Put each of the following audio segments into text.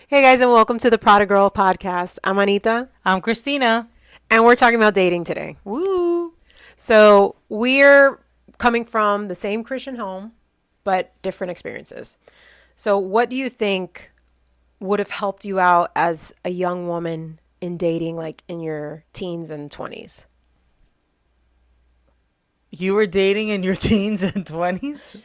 Hey guys, and welcome to the Prada Girl podcast. I'm Anita, I'm Christina. and we're talking about dating today. Woo! So, we're coming from the same Christian home, but different experiences. So, what do you think would have helped you out as a young woman in dating, like in your teens and 20s? You were dating in your teens and 20s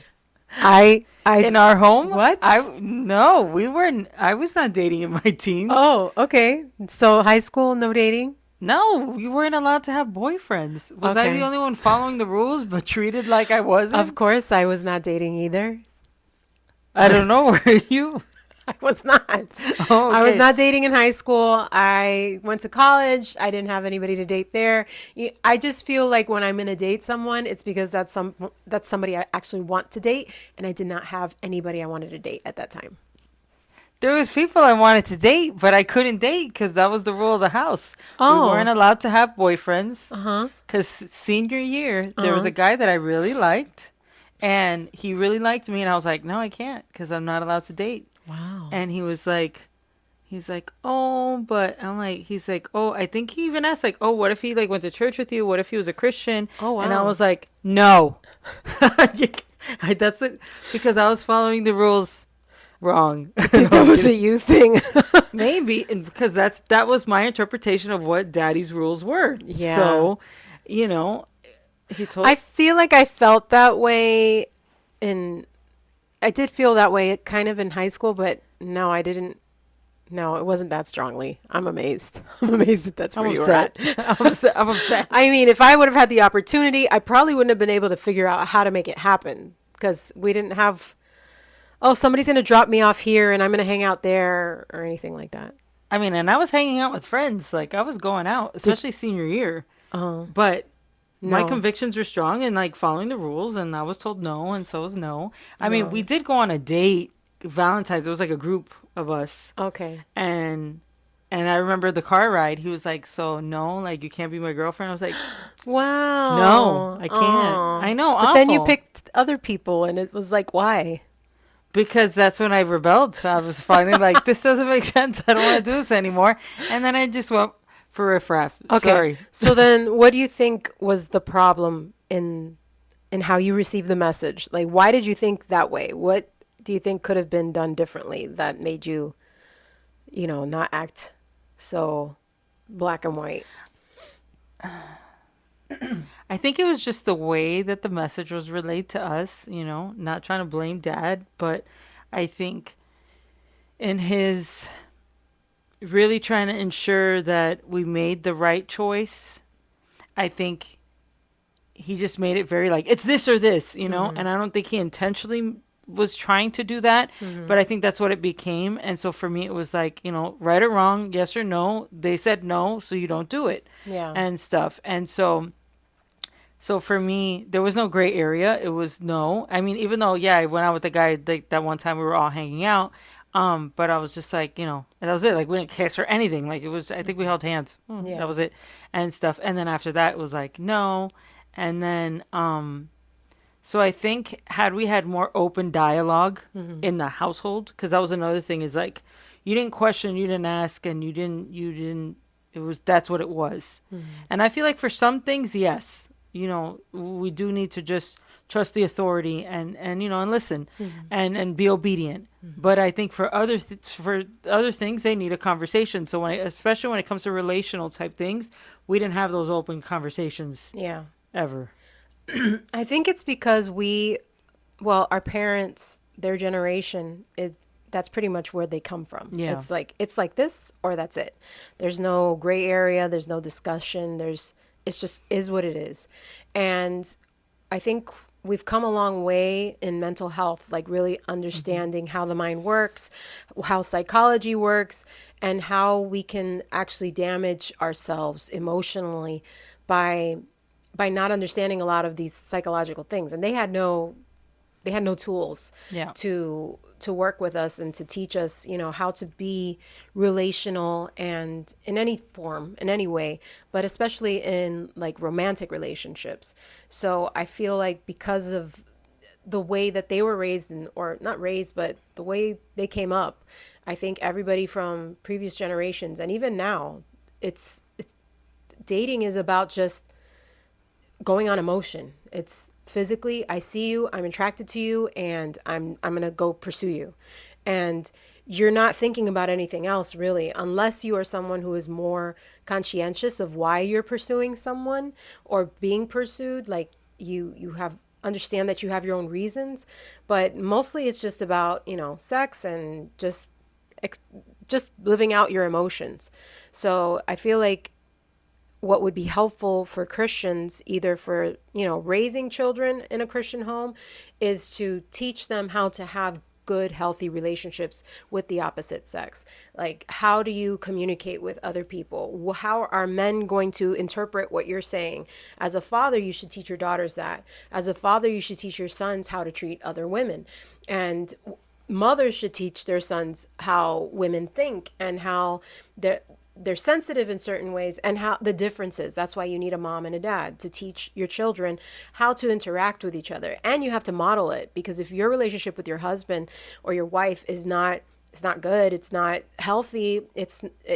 I, in our home? what? I no, we weren't. I was not dating in my teens. Oh, okay. So, high school, no dating? No, we weren't allowed to have boyfriends. Was I the Okay. only one following the rules but treated like I Of wasn't? course, I was not dating either. I don't know. Were you? I was not. Oh, I was okay. not dating in high school. I went to college. I didn't have anybody to date there. I just feel like when I'm gonna date someone, it's because that's somebody I actually want to date, and I did not have anybody I wanted to date at that time. There was people I wanted to date, but I couldn't date because that was the rule of the house. We weren't Oh, allowed to have boyfriends. uh-huh. Because senior year, there was Uh-huh. a guy that I really liked, and he really liked me, and I was like, no, I can't, because I'm not allowed to date. Wow. And he's like, oh, but I'm like, he's like, oh, I think he even asked, like, oh, what if he like went to church with you? What if he was a Christian? Oh, And I wow. was like, no. That's it, because I was following the rules wrong. I think No, that I'm was a kidding. you thing. Maybe, and because that was my interpretation of what Daddy's rules were. Yeah. So, you know, he told. I feel like I felt that way in I did feel that way kind of in high school, but no, I didn't. No, it wasn't that strongly. I'm amazed. I'm amazed that that's I'm where you were upset. at. I'm upset. I'm upset. I mean, if I would have had the opportunity, I probably wouldn't have been able to figure out how to make it happen because we didn't have, oh, somebody's going to drop me off here and I'm going to hang out there or anything like that. I mean, and I was hanging out with friends. Like I was going out, Did, especially senior year. oh, But my no. convictions were strong and like following the rules, and I was told no, and so was no. I mean, we No. did go on a date. Valentine's. It was like a group of us, Okay. and I remember the car ride. He was like, "So no, like you can't be my girlfriend." I was like, "No, Wow. I can't." Oh. I know, But then you awful. picked other people and it was like, why? Because that's when I rebelled. I was finally like, this doesn't make sense. I don't want to do this anymore. And then I just went for riffraff. Okay. Sorry. So then what do you think was the problem in how you received the message? Like why did you think that way? What do you think could have been done differently that made you, not act so black and white? I think it was just the way that the message was relayed to us, not trying to blame dad, but I think in his really trying to ensure that we made the right choice, I think he just made it very like it's this or this. Mhm. And I don't think he intentionally was trying to do that, Mhm. but I think that's what it became. And so for me it was like, right or wrong, yes or no. They said no, so you don't do it Yeah. and stuff. And so for me there was no gray area. It was no. I mean, even though yeah, I went out with the guy like that one time we were all hanging out, but I was just like, and that was it. Like we didn't kiss or anything. Like it was, I think we held hands. That Yeah. was it, and stuff. And then after that, it was like no. And then, so I think had we had more open dialogue Mhm. in the household, because that was another thing, is like you didn't question, you didn't ask, and you didn't. It was that's what it was. Mhm. And I feel like for some things, yes, we do need to just trust the authority and listen Mhm. and be obedient. Mhm. But I think for other things, they need a conversation. So especially when it comes to relational type things, we didn't have those open conversations Yeah. ever. I think it's because our parents, their generation, that's pretty much where they come from. Yeah. It's like this or that's it. There's no gray area, there's no discussion, it's just is what it is. And I think we've come a long way in mental health, like really Hmm. understanding how the mind works, how psychology works, and how we can actually damage ourselves emotionally by not understanding a lot of these psychological things. And they had no tools Yeah. to work with us and to teach us, how to be relational and in any form, in any way, but especially in like romantic relationships. So I feel like because of the way that they were raised and or not raised, but the way they came up. I think everybody from previous generations and even now, it's dating is about just going on emotion. It's physically, I see you, I'm attracted to you, and I'm going to go pursue you. And you're not thinking about anything else really, unless you are someone who is more conscientious of why you're pursuing someone or being pursued, like you have understand that you have your own reasons, but mostly it's just about, sex and ex- just living out your emotions. So I feel like what would be helpful for Christians, either for, raising children in a Christian home, is to teach them how to have good, healthy relationships with the opposite sex. Like, how do you communicate with other people? How are men going to interpret what you're saying? As a father, you should teach your daughters that. As a father, you should teach your sons how to treat other women. And mothers should teach their sons how women think and how they're sensitive in certain ways and how the differences. That's why you need a mom and a dad to teach your children how to interact with each other. And you have to model it, because if your relationship with your husband or your wife is not, it's not good, it's not healthy,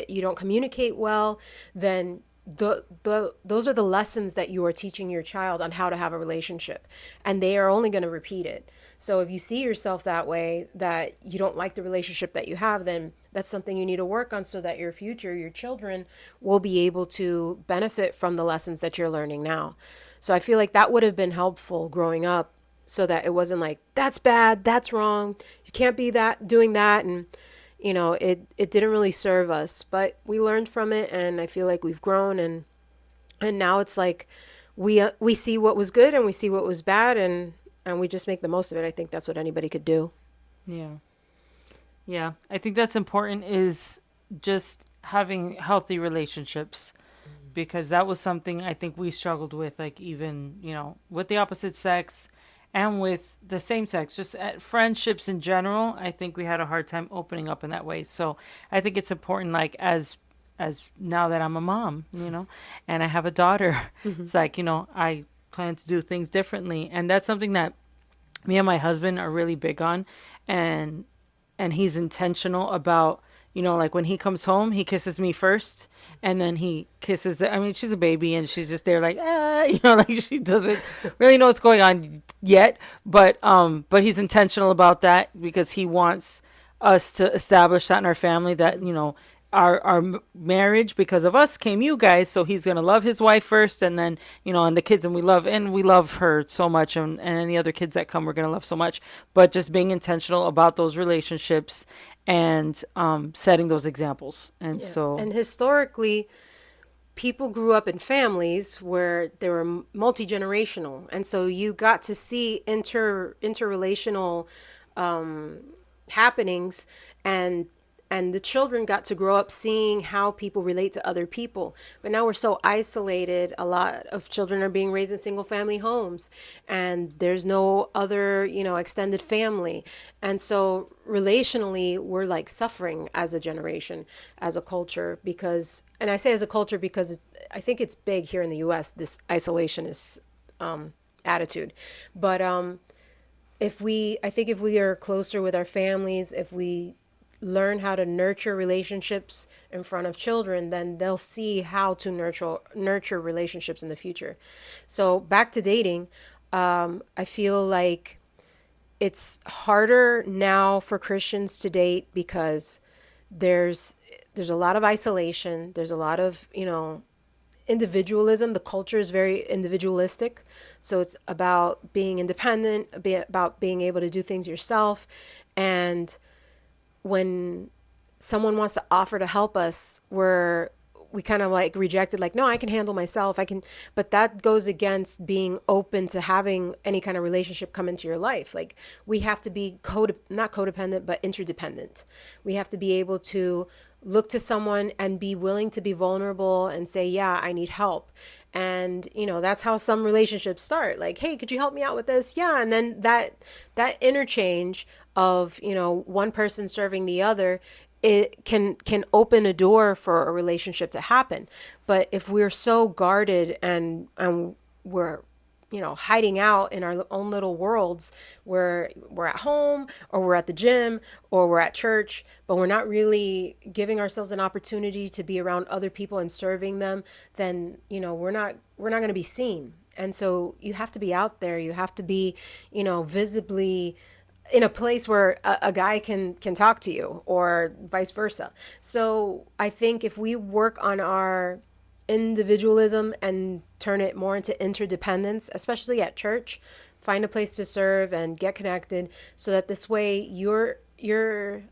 you don't communicate well, then those are the lessons that you are teaching your child on how to have a relationship, and they are only going to repeat it. So if you see yourself that way, that you don't like the relationship that you have, then that's something you need to work on so that your future, your children, will be able to benefit from the lessons that you're learning now. So I feel like that would have been helpful growing up, so that it wasn't like, that's bad, that's wrong, you can't be that doing that. And it didn't really serve us, but we learned from it, and I feel like we've grown, and now it's like we see what was good and we see what was bad, and we just make the most of it. I think that's what anybody could do. Yeah. Yeah. I think that's important, is just having healthy relationships, because that was something I think we struggled with, like even, with the opposite sex and with the same sex, just at friendships in general. I think we had a hard time opening up in that way. So I think it's important, like as now that I'm a mom, and I have a daughter, Mm-hmm. it's like, I plan to do things differently. And that's something that me and my husband are really big on. And and he's intentional about, like when he comes home, he kisses me first, and then he kisses I mean, she's a baby and she's just there like, ah, like she doesn't really know what's going on yet, but he's intentional about that, because he wants us to establish that in our family, that, our marriage, because of us, came you guys. So he's gonna love his wife first, and then, and the kids, and we love her so much, and any other kids that come, we're gonna love so much. But just being intentional about those relationships, and setting those examples. And Yeah. so, And historically, people grew up in families where they were multi-generational, and so you got to see interrelational happenings, and the children got to grow up seeing how people relate to other people. But now we're so isolated. A lot of children are being raised in single family homes, and there's no other, extended family. And so relationally, we're like suffering as a generation, as a culture, because, and I say as a culture because I think it's big here in the US, this isolationist attitude. But I think if we are closer with our families, if we learn how to nurture relationships in front of children, then they'll see how to nurture relationships in the future. So back to dating, I feel like it's harder now for Christians to date because there's there's a lot of isolation. There's a lot of, individualism. The culture is very individualistic. So it's about being independent, about being able to do things yourself. And when someone wants to offer to help us, we kind of like rejected, like, no, I can handle myself, I can. But that goes against being open to having any kind of relationship come into your life. Like, we have to be not codependent but interdependent. We have to be able to look to someone and be willing to be vulnerable and say, yeah, I need help. And that's how some relationships start. Like, hey, could you help me out with this? Yeah. And then that interchange of, one person serving the other, it can open a door for a relationship to happen. But if we're so guarded and we're hiding out in our own little worlds where we're at home or we're at the gym or we're at church, but we're not really giving ourselves an opportunity to be around other people and serving them, then, we're not going to be seen. And so you have to be out there. You have to be, visibly in a place where a guy can talk to you or vice versa. So I think if we work on our individualism and turn it more into interdependence, especially at church, find a place to serve and get connected so that this way you're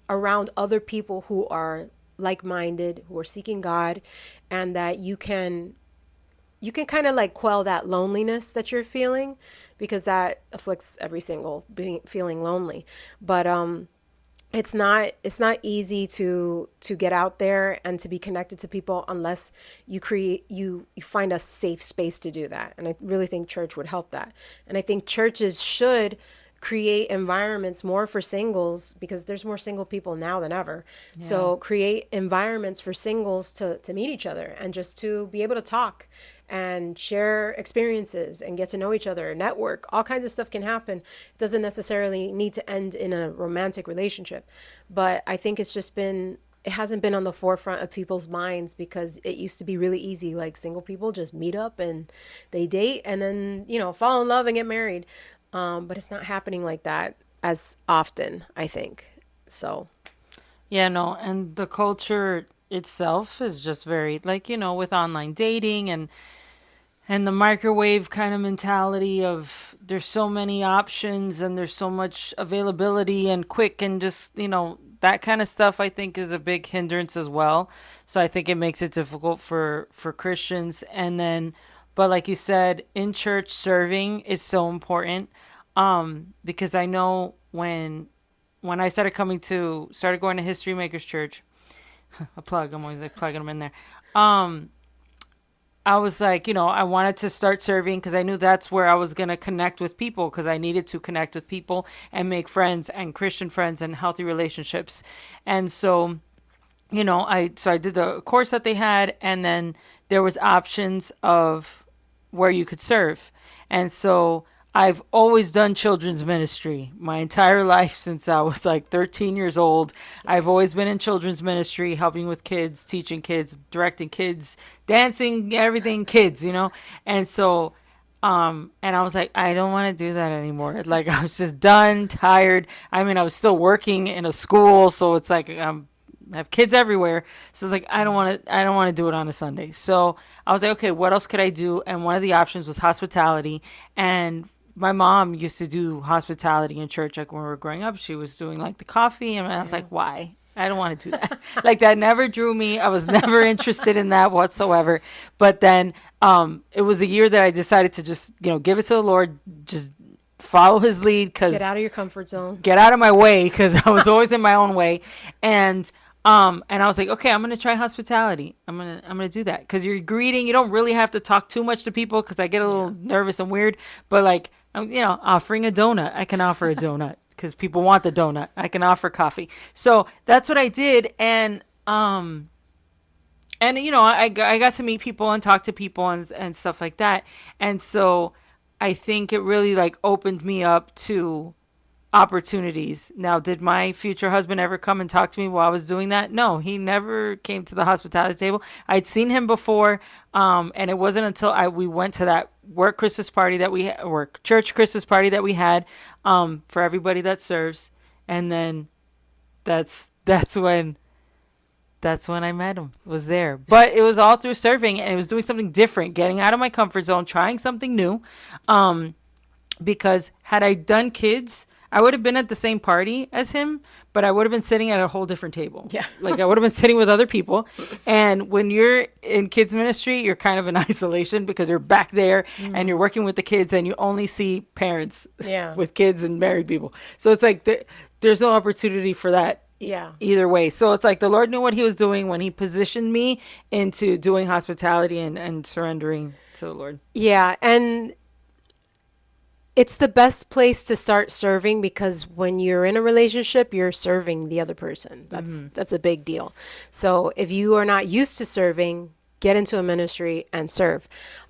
around other people who are like-minded, who are seeking God, and that you can kind of like quell that loneliness that you're feeling, because that afflicts every single being feeling lonely. But it's not easy to get out there and to be connected to people unless you find a safe space to do that. And I really think church would help that. And I think churches should create environments more for singles, because there's more single people now than ever. Yeah. So create environments for singles to meet each other and just to be able to talk and share experiences and get to know each other, network. All kinds of stuff can happen. It doesn't necessarily need to end in a romantic relationship. But I think it hasn't been on the forefront of people's minds, because it used to be really easy. Like, single people just meet up and they date and then, fall in love and get married. But it's not happening like that as often, I think. So, Yeah, no, and the culture itself is just very like, with online dating and the microwave kind of mentality of there's so many options and there's so much availability and quick and just, that kind of stuff I think is a big hindrance as well. So I think it makes it difficult for Christians. And then but like you said, in church serving is so important. Because I know when I started going to History Makers Church, a plug, I'm always like plugging them in there. Um, I was like, I wanted to start serving because I knew that's where I was going to connect with people, because I needed to connect with people and make friends and Christian friends and healthy relationships. And so, I did the course that they had, and then there was options of where you could serve. And so I've always done children's ministry my entire life since I was like 13 years old. I've always been in children's ministry, helping with kids, teaching kids, directing kids, dancing, everything kids. And so, and I was like, I don't want to do that anymore. Like, I was just done, tired. I mean, I was still working in a school, so it's like I have kids everywhere. So it's like I don't want to do it on a Sunday. So I was like, okay, what else could I do? And one of the options was hospitality. And my mom used to do hospitality in church. Like, when we were growing up, she was doing like the coffee, and I was yeah. like, why? I don't want to do that. Like, that never drew me. I was never interested in that whatsoever. But then it was a year that I decided to just, give it to the Lord, just follow his lead, Get because out of your comfort zone. get out of my way, because I was always in my own way. And I was like, okay, I'm gonna try hospitality. I'm gonna do that, because you're greeting. You don't really have to talk too much to people, because I get a Yeah. little nervous and weird. But like, offering a donut, I can offer a donut because people want the donut. I can offer coffee. So that's what I did, and I got to meet people and talk to people and stuff like that. And so I think it really like opened me up to opportunities. Now, did my future husband ever come and talk to me while I was doing that? No, he never came to the hospitality table. I'd seen him before, and it wasn't until we went to that work Christmas party that work church Christmas party that we had, for everybody that serves, and then that's when I met him. Was there, but it was all through serving, and it was doing something different, getting out of my comfort zone, trying something new. Um, because had I done kids, I would have been at the same party as him, but I would have been sitting at a whole different table. Yeah. Like, I would have been sitting with other people. And when you're in kids ministry, you're kind of in isolation, because you're back there and you're working with the kids, and you only see parents Yeah. with kids and married people. So it's like there's no opportunity for that Yeah. either way. So it's like the Lord knew what he was doing when he positioned me into doing hospitality and surrendering to the Lord. Yeah. And it's the best place to start serving, because when you're in a relationship, you're serving the other person. That's a big deal. So if you are not used to serving, get into a ministry and serve.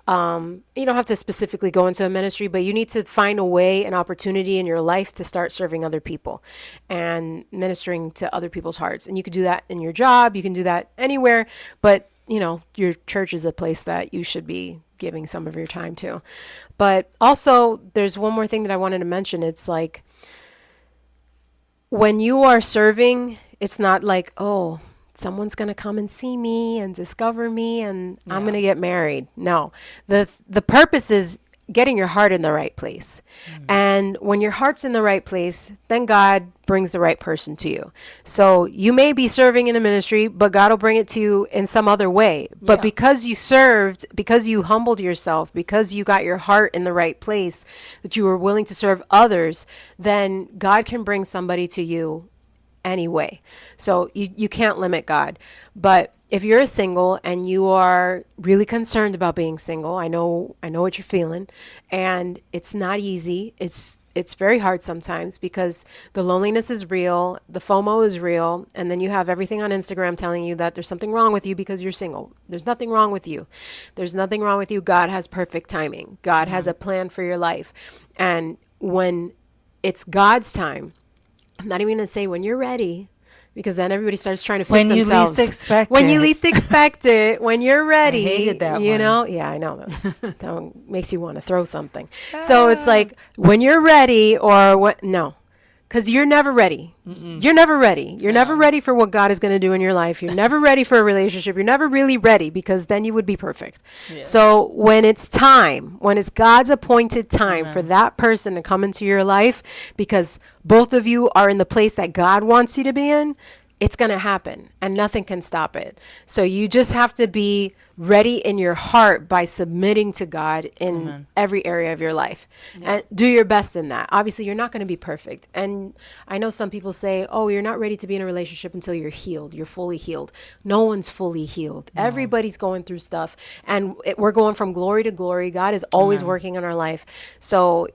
You don't have to specifically go into a ministry, but you need to find a way, an opportunity in your life to start serving other people and ministering to other people's hearts. And you could do that in your job, you can do that anywhere, but your church is a place that you should be giving some of your time to. But also, there's one more thing that I wanted to mention. It's like when you are serving, it's not like, oh, someone's going to come and see me and discover me and I'm going Yeah. to get married. No. The purpose is getting your heart in the right place. And when your heart's in the right place, then God brings the right person to you. So you may be serving in a ministry, but God will bring it to you in some other way. But Yeah. because you served, because you humbled yourself, because you got your heart in the right place, that you were willing to serve others, then God can bring somebody to you anyway. So you can't limit God. But if you're a single and you are really concerned about being single, I know what you're feeling, and it's not easy. It's very hard sometimes because the loneliness is real, the FOMO is real, and then you have everything on Instagram telling you that there's something wrong with you because you're single. There's nothing wrong with you. There's nothing wrong with you. God has perfect timing. God has a plan for your life. And when it's God's time, I'm not even going to say when you're ready, because then everybody starts trying to fix When you least themselves. expect When you it. least expect it, when you're ready, hated that one. Yeah, I know that one makes you want to throw something. So it's like when you're ready, or what? No, because you're never ready. You're never ready. You're never No. ready for what God is going to do in your life. You're never ready for a relationship. You're never really ready because then you would be perfect. Yeah. So when it's time, when it's God's appointed time for Amen. that person to come into your life, because both of you are in the place that God wants you to be in, it's going to happen and nothing can stop it. So you just have to be ready in your heart by submitting to God in Amen. every area of your life, Yeah. and do your best in that. Obviously, you're not going to be perfect. And I know some people say, oh, you're not ready to be in a relationship until you're healed. You're fully healed. No one's fully healed. Everybody's going through stuff, and we're going from glory to glory. God is always Amen. working in our life. So,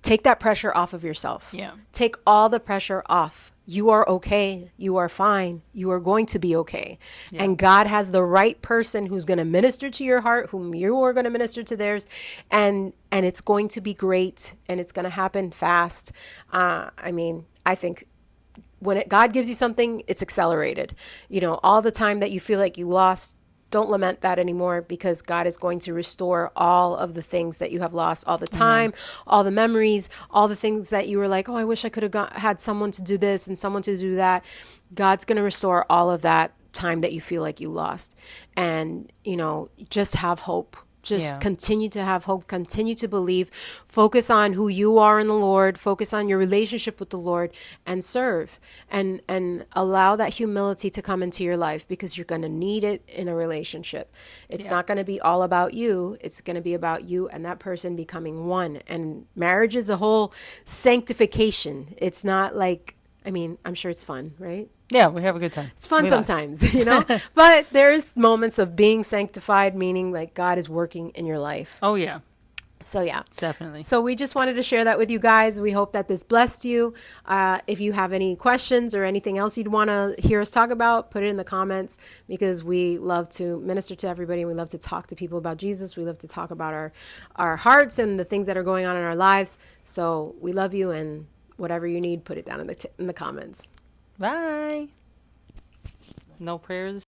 take that pressure off of yourself. Yeah. Take all the pressure off. You are okay. You are fine. You are going to be okay. Yeah. And God has the right person who's going to minister to your heart, whom you are going to minister to theirs. And it's going to be great, and it's going to happen fast. I think when God gives you something, it's accelerated. All the time that you feel like you lost, don't lament that anymore, because God is going to restore all of the things that you have lost, all the time, all the memories, all the things that you were like, oh, I wish I could have had someone to do this and someone to do that. God's going to restore all of that time that you feel like you lost. And, just have hope. Just Yeah. continue to have hope, continue to believe, focus on who you are in the Lord, focus on your relationship with the Lord, and serve, and allow that humility to come into your life, because you're going to need it in a relationship. It's Yeah. not going to be all about you. It's going to be about you and that person becoming one. And marriage is a whole sanctification. It's not like, I'm sure it's fun, right? Yeah, we have a good time. It's fun We laugh. sometimes, but there's moments of being sanctified, meaning like God is working in your life. Oh yeah, So yeah. definitely. So we just wanted to share that with you guys. We hope that this blessed you. If you have any questions or anything else you'd want to hear us talk about, put it in the comments, because we love to minister to everybody. We love to talk to people about Jesus. We love to talk about our hearts and the things that are going on in our lives. So we love you, and whatever you need, put it down in the comments. Bye. No prayers.